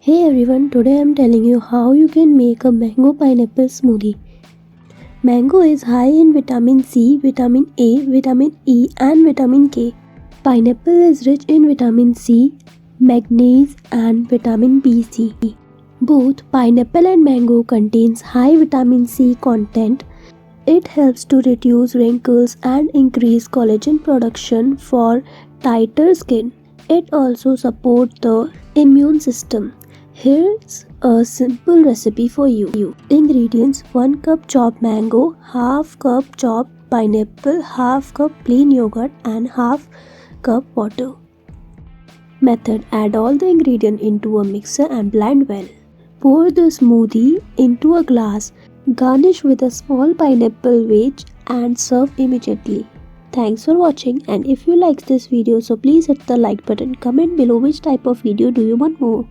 Hey everyone, today I'm telling you how you can make a mango pineapple smoothie. Mango is high in vitamin C, vitamin A, vitamin E and vitamin K. Pineapple is rich in vitamin C, magnesium and vitamin B6. Both pineapple and mango contains high vitamin C content. It helps to reduce wrinkles and increase collagen production for tighter skin. It also supports the immune system. Here's a simple recipe for you. Ingredients: 1 cup chopped mango, half cup chopped pineapple, half cup plain yogurt and half cup water. Method: add all the ingredients into a mixer and blend well. Pour the smoothie into a glass. Garnish with a small pineapple wedge and serve immediately. Thanks for watching, and if you like this video so please hit the like button. Comment below which type of video do you want more.